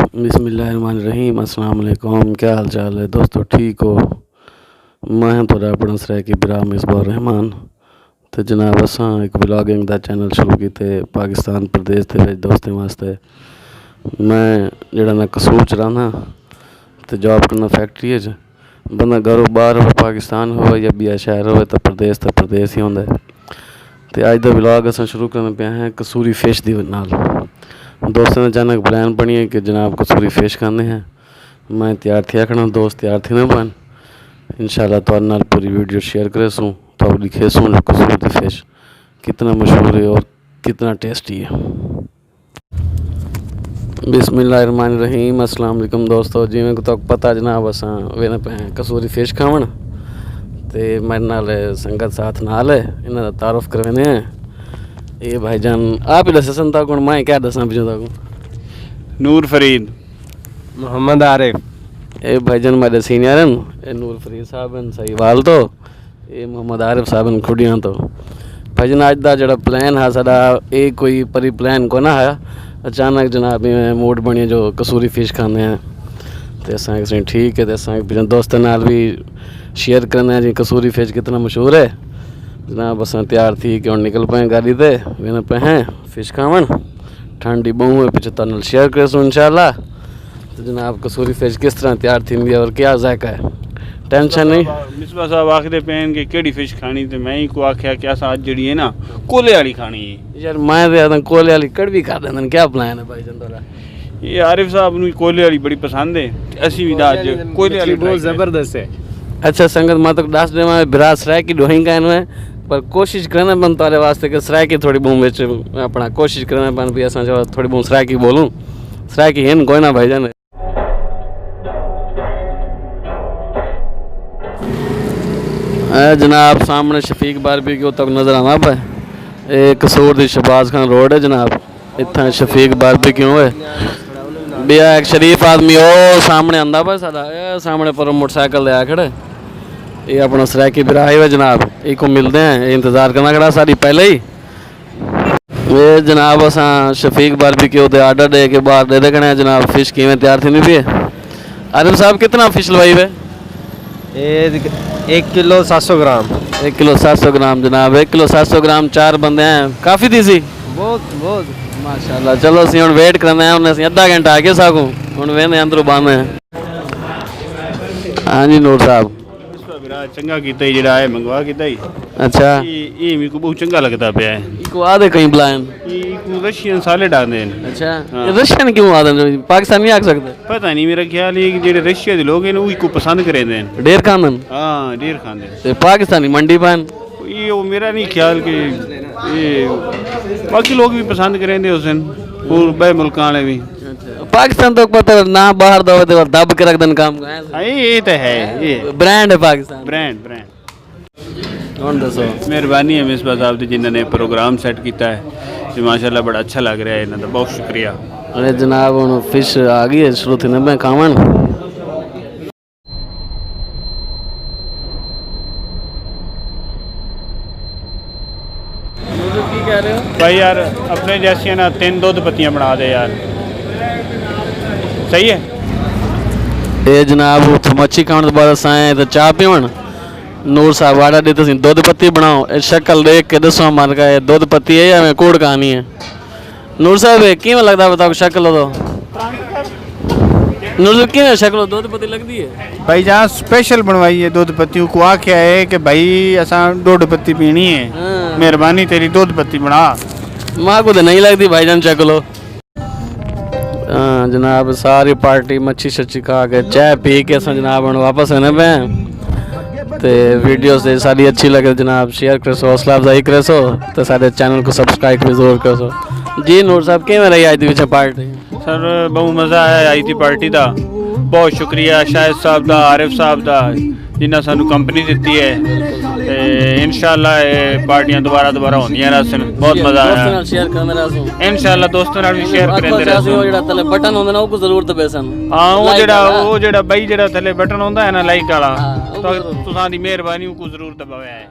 बिस्मिल्लाहिर्रहमानिर्रहीम। अस्सलाम वालेकुम। क्या हाल चाल है दोस्तों, ठीक हो? मैं थोड़ा अपना सरायकी बिरा मिसबाह रहमान। तो जनाब असां एक ब्लॉगिंग का चैनल शुरू किए पाकिस्तान प्रदेश के दोस्तों वास्ते। मैं जड़ा ना कसूर च रहा तो जॉब करना फैक्ट्री च। बंदा घरों बाहर हो, पाकिस्तान हो या बिया शहर हो, तो प्रदेश ही होंदा है। तो अज का ब्लॉग अस शुरू करने पे हैं कसूरी फिश दी नाल। दोस्तों ने अचानक प्लान बनी है कि जनाब कसूरी फिश खाने हैं। मैं तैयार थे आखना, दोस्त तैयार थे ना बन। इंशाल्लाह तो नाल पूरी वीडियो शेयर करे सूँ तो लिखे सूँ जो कसूरी दी फिश कितना मशहूर है और कितना टेस्टी है। बिस्मिल्लाहिर्रहमानिर्रहीम। अस्सलाम वालेकुम दोस्तों। जिमें को तो पता जनाब असां वेने पे कसूरी फिश खावन ते मेरे नाल संगत साथ नाल है। इन्हां दा तारुफ करवाने हैं। ये भाईजान आप ही दसन तक मैं क्या दसा पिछले तक। नूर फरीद, मोहम्मद आरिफ। ये भाईजान मेरे सीनियर हैं। ये नूर फरीद साहब हैं सहीवाल तो, ये मोहम्मद आरिफ साहब हैं खुडियां तो। भाईजान अज का जो प्लान है साडा ये कोई परी प्लान को ना है, अचानक जनाब मूड बनी जो कसूरी फिश खाने हैं। तो असें ठीक है, तो असें दोस्तों नाल भी शेयर करने जी कसूरी फिश कितना मशहूर है। जनाब असां तैयार थी कि हम निकल पाए गाड़ी ते वेने पे हैं फिश खावन। ठंडी बहु है पीछे तनल शेयर करें इंशाल्लाह। तो जनाब कसूरी फिश किस तरह तैयार थी और क्या जायका है, टेंशन नहीं। मिसबा साहब आखदे पैन कि केड़ी फिश खानी, तो मैं ही को आख्या कि अस अज जड़ी है ना कोले वाली खानी है। यार मैं तो कोले वाली कड़वी खा देंगे। क्या प्लान है भाई जंदोला? ये आरिफ साहब नूं कोले वाली बड़ी पसंद है, असी भी अज कोले वाली बहुत ज़बरदस्त है। अच्छा संगत मैं तो दस दे बिरा सराय की डोही का है, पर कोशिश करना बन तारे वास्ते कि सराय की थोड़ी बूम बिच अपना कोशिश करना बन भी असा जो थोड़ी बूम सराय की बोलूँ। सराय की है कोई ना भाईजान। जनाब सामने शफीक बारबेक्यू तक नज़र आना पे। ये कसूर दी शहबाज खान रोड है जनाब, इतना शफीक बारबेक्यू है। भैया एक शरीफ आदमी ओ सामने आंदा पे साडा, सामने पर मोटरसाइकिल ले आ खड़े। ये अपना सरायकी बिरा है जनाब, एक को मिलते हैं। इंतज़ार करना खड़ा सारी पहले ही। ये जनाब असां शफीक बारबेक्यू दे आर्डर दे के बाहर दे देखने जनाब फिश किवें तैयार थी नहीं भी है। आरिफ साहब कितना फिश लवाई वे? 1 किलो 700 ग्राम। 1 किलो 700 ग्राम जनाब। 1 किलो 700 ग्राम 4 बंदे हैं, काफ़ी थी सी बहुत माशाल्लाह। चलो असीं हुण वेट करना है, उन्हें अद्धा घंटा आगे साकूं हुण वेंदे अंदरों बंद है। हाँ जी नूर साहब चंगा कीता ही जड़ा है मंगवा कीता ही। अच्छा ये मेरे को बहुत चंगा लगता पाया है। इको आदे कहीं बुलाएं। ये रशियन साले डालते हैं। अच्छा ये रशियन क्यों आदे, पाकिस्तान नहीं आ सकते? पता नहीं, मेरा ख्याल है कि जेडे रशिया के लोग हैं वो इसको पसंद करेंदे हैं। ढेर खानन। हाँ ढेर खाते हैं। ते पाकिस्तानी मंडी पान ये वो मेरा नहीं ख्याल कि ये बाकी लोग भी पसंद करेंदे उस दिन और बे मुल्क वाले भी। पाकिस्तान तो पता ना बाहर दो तो दब के रख देन काम। ये तो है, ये ब्रांड है पाकिस्तान, ब्रांड। कौन दसो। मेहरबानी है मिसबा साहब दी जिन्होंने प्रोग्राम सेट किया है तो माशाल्लाह बड़ा अच्छा लग रहा है। इन्हों का बहुत शुक्रिया। अरे जनाब हूँ फिश आ गई है शुरू थी ना मैं खावन। कह रहे हो भाई यार अपने जैसी ना 3 दूध पत्तियाँ बना दे यार, सही है। ये जनाब मच्छी खाने के बाद असां तो चाह पीवन। नूर साहब आड़ा दे तुम दुध पत्ती बनाओ। ये शक्ल देख के दसो हमारे का ये दुध पत्ती है या मैं कूड़ कहानी है। नूर साहब किवें लगता बताओ शक्ल तो? नूर साहब किवें शक्ल दुध पत्ती लगती है? भाई जहाँ स्पेशल बनवाई है दूध पत्ती को आख्या है कि भाई असा दूध पत्ती पीनी है, मेहरबानी तेरी दूध पत्ती बना। माँ को तो नहीं लगती भाईजान शक्लो। हाँ जनाब सारी पार्टी मच्छी शच्छी खा के चाय पी के अस जनाब हम वापस आने पे। तो वीडियो से सारी अच्छी लगे जनाब शेयर करो, हौसला अफजाई करो, तो सारे चैनल को सब्सक्राइब भी जरूर करो। जी नूर साहब किवें रही आज पीछे पार्टी? सर बहुत मज़ा आया आई थी पार्टी का। बहुत शुक्रिया शाहिद साहब का, आरिफ साहब का जिन्हें सानू कंपनी दी है। इंशाल्लाह पार्टियां दोबारा होंदियां रहसन। बहुत मज़ा आया। इंशाल्लाह दोस्तों नाल भी शेयर करते रहसन। बटन होंदा ना वो जरूर दबासन। हां वो जेड़ा भाई जेड़ा थले बटन होंदा है ना लाइक वाला, तो तुसां दी मेहरबानी को जरूर दबाया है।